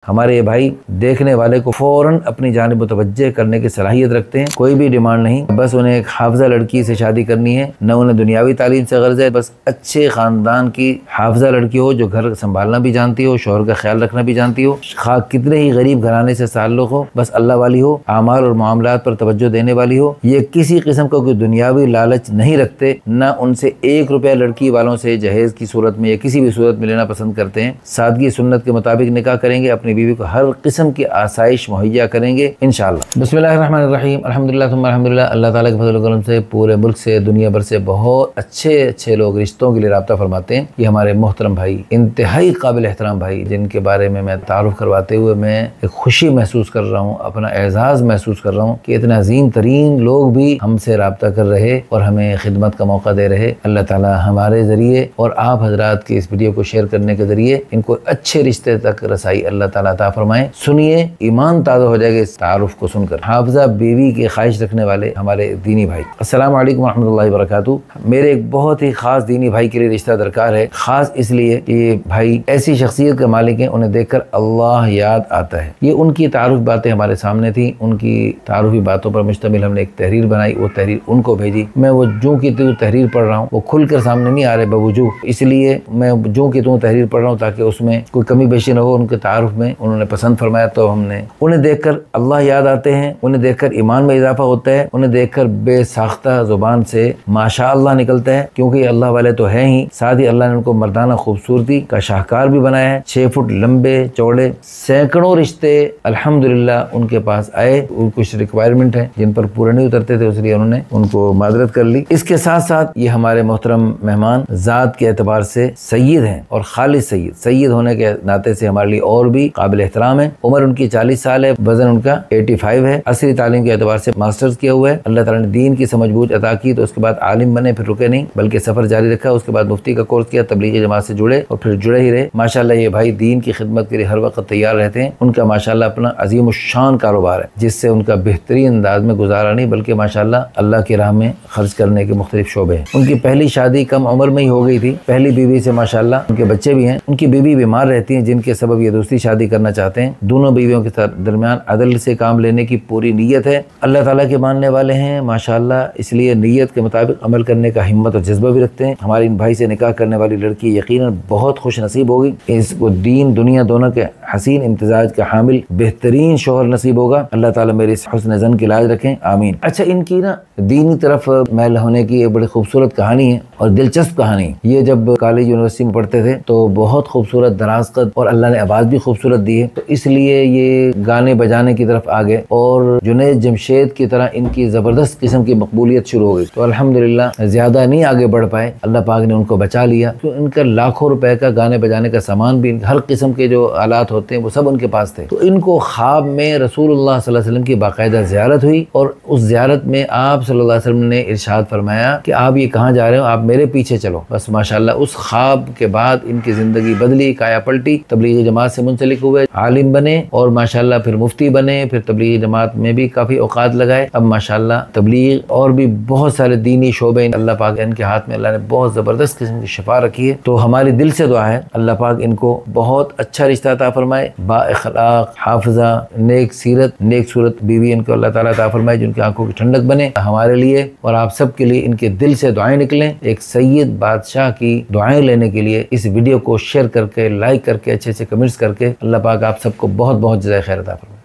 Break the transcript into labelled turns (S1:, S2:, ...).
S1: हमारे ये भाई देखने वाले को फौरन अपनी जानिब मुतवज्जे करने की सलाहियत रखते हैं। कोई भी डिमांड नहीं, बस उन्हें एक हाफिजा लड़की से शादी करनी है, न उन्हें दुनियावी तालीम से गर्ज है, बस अच्छे ख़ानदान की हाफिजा लड़की हो जो घर संभालना भी जानती हो, शौहर का ख्याल रखना भी जानती हो, कितने ही गरीब घराने से ताल्लुक़ हो, बस अल्लाह वाली हो, आमाल और मामलात पर तवज्जो देने वाली हो। ये किसी किस्म का कोई दुनियावी लालच नहीं रखते, न उनसे 1 रुपया लड़की वालों से जहेज़ की सूरत में या किसी भी सूरत में लेना पसंद करते हैं। सादगी सुन्नत के मुताबिक निकाह करेंगे, अपनी बीवी को हर किस्म की आसाइश मुहैया करेंगे इंशाअल्लाह। बिस्मिल्लाहिर्रहमानिर्रहीम, अल्हम्दुलिल्लाह सुम्मा अल्हम्दुलिल्लाह। अल्लाह ताला के फज़ल व करम से पूरे मुल्क से, दुनिया भर से बहुत अच्छे लोग रिश्तों के लिए राब्ता फरमाते हैं। ये हमारे मोहतरम भाई, इंतहाई काबिल एहतराम भाई, जिनके बारे में मैं तारुफ करवाते हुए मैं एक खुशी महसूस कर रहा हूँ, अपना एजाज़ महसूस कर रहा हूँ कि इतना अजीम तरीन लोग भी हमसे राब्ता कर रहे और हमें खिदमत का मौका दे रहे। अल्लाह ताला हमारे ज़रिए और आप हजरात के इस वीडियो को शेयर करने के ज़रिए इनको अच्छे रिश्ते तक रसाई अल्लाह ताला अता फरमाए। सुनिए, ईमान ताज़ा हो जाएगा इस तारुफ को सुनकर। हाफिजा बीवी की ख्वाहिश रखने वाले हमारे दीनी भाई, अस्सलाम वालेकुम रहमतुल्लाहि व बरकातुहू। मेरे एक बहुत ही खास दीनी भाई के लिए रिश्ता दरकार है। खास इसलिए कि भाई ऐसी शख्सियत के मालिक हैं, उन्हें देखकर अल्लाह याद आता है। ये उनकी तारुफ बातें हमारे सामने थी, उनकी तारुफी बातों पर मुश्तमिल हमने एक तहरीर बनाई, वो तहरीर उनको भेजी। मैं वो जो की त्यों तहरीर पढ़ रहा हूँ, वो खुलकर सामने नहीं आ रहे बवजूद, इसलिए मैं जो की त्यों तहरीर पढ़ रहा हूँ ताकि उसमें कोई कमी बेशी न हो। उनके तारुफ में उन्होंने पसंद फरमाया तो हमने, उन्हें देखकर अल्लाह याद आते हैं, उन्हें देखकर ईमान में इजाफा होता है, उन्हें देखकर बेसाख्ता जुबान से माशाअल्लाह निकलता है, क्योंकि अल्लाह वाले तो हैं ही, साथ ही अल्लाह ने उनको मर्दाना खूबसूरती का शाहकार भी बनाया है। 6 फुट लंबे चौड़े, सैकड़ों रिश्ते अल्हम्दुलिल्लाह उनके पास आए। कुछ रिक्वायरमेंट है जिन पर पूरे नहीं उतरते थे, इसलिए उन्होंने उनको मादरत कर ली। इसके साथ साथ ये हमारे मोहतरम मेहमान जात के एतबार से सैयद हैं और खालिद सैयद होने के नाते से हमारे लिए और भी काबिल एहतराम है। उम्र उनकी 40 साल है, वजन उनका 85 है। असली तालीम के एतबार से मास्टर्स किया हुआ है। अल्लाह ताला ने दीन की समझ बूझ अता की तो उसके बाद आलिम बने, फिर रुके नहीं बल्कि सफर जारी रखा। उसके बाद मुफ्ती का कोर्स किया, तबलीगी जमात से जुड़े और फिर जुड़े ही रहे। माशाल्लाह ये भाई दीन की खिदमत के लिए हर वक्त तैयार रहते हैं। उनका माशाल्लाह अपना अजीम शान कारोबार है, जिससे उनका बेहतरीन अंदाज में गुजारा नहीं बल्कि माशाल्लाह अल्लाह की राह में खर्च करने के मुख्तलिफ शोबे हैं। उनकी पहली शादी कम उम्र में ही हो गई थी। पहली बीवी से माशाल्लाह उनके बच्चे भी हैं। उनकी बीवी बीमार रहती है, जिनके सबब ये दूसरी शादी करना चाहते हैं। दोनों बीवियों के दरमियान अदल से काम लेने की पूरी नीयत है। अल्लाह ताला के मानने वाले हैं माशाल्लाह, इसलिए नीयत के मुताबिक अमल करने का हिम्मत और जज्बा भी रखते हैं। हमारे इन भाई से निकाह करने वाली लड़की यकीनन बहुत खुश नसीब होगी। इसको दीन दुनिया दोनों के हसीन इम्तिजाज का हामिल बेहतरीन शोहर नसीब होगा। अल्लाह ताला मेरे इस हुस्न ज़न की लाज रखें, आमीन। अच्छा, इनकी ना दीनी तरफ मैल होने की एक बड़ी खूबसूरत कहानी है और दिलचस्प कहानी। ये जब कॉलेज यूनिवर्सिटी में पढ़ते थे तो बहुत खूबसूरत दराज़कद और अल्लाह ने आवाज़ भी खूबसूरत दी है, तो इसलिए ये गाने बजाने की तरफ आ गए और जुनैद जमशेद की तरह इनकी ज़बरदस्त किस्म की मकबूलियत शुरू हो गई। तो अल्हम्दुलिल्लाह ज़्यादा नहीं आगे बढ़ पाए, अल्लाह पाक ने उनको बचा लिया। तो इनका लाखों रुपए का गाने बजाने का सामान भी, हर किस्म के जो आलात होते हैं वो सब उनके पास थे। तो इनको ख्वाब में रसूलुल्लाह सल्लल्लाहु अलैहि वसल्लम की बाकायदा ज़ियारत हुई और उस ज़ियारत में आप सल्लल्लाहु अलैहि वसल्लम ने इरशाद फरमाया कि आप ये कहाँ जा रहे हो, आप मेरे पीछे चलो। बस माशाल्लाह उस ख्वाब के बाद इनकी ज़िंदगी बदली, काया पलटी। तबलीगी जमात से मुंसलिक हुए, आलिम बने और माशाल्लाह फिर मुफ्ती बने, फिर तबलीगी जमात में भी काफ़ी औकात लगाए। अब माशाल्लाह तबलीग और भी बहुत सारे दीनी शोबे अल्लाह पाक इनके हाथ में, अल्लाह ने बहुत ज़बरदस्त किस्म की शफा रखी है। तो हमारी दिल से दुआ है अल्लाह पाक इनको बहुत अच्छा रिश्ता अता फरमाए, बाइखलाक, हाफिजा, नेक सीरत, नेक सूरत बीवी इनको अल्लाह ताला अता फरमाए, जिनकी आंखों की ठंडक बने। हमारे लिए और आप सब के लिए इनके दिल से दुआएं निकलें। एक सैयद बादशाह की दुआएं लेने के लिए इस वीडियो को शेयर करके, लाइक करके, अच्छे से कमेंट्स करके अल्लाह पाक आप सबको बहुत बहुत जज़ाए खैर अता फरमाए।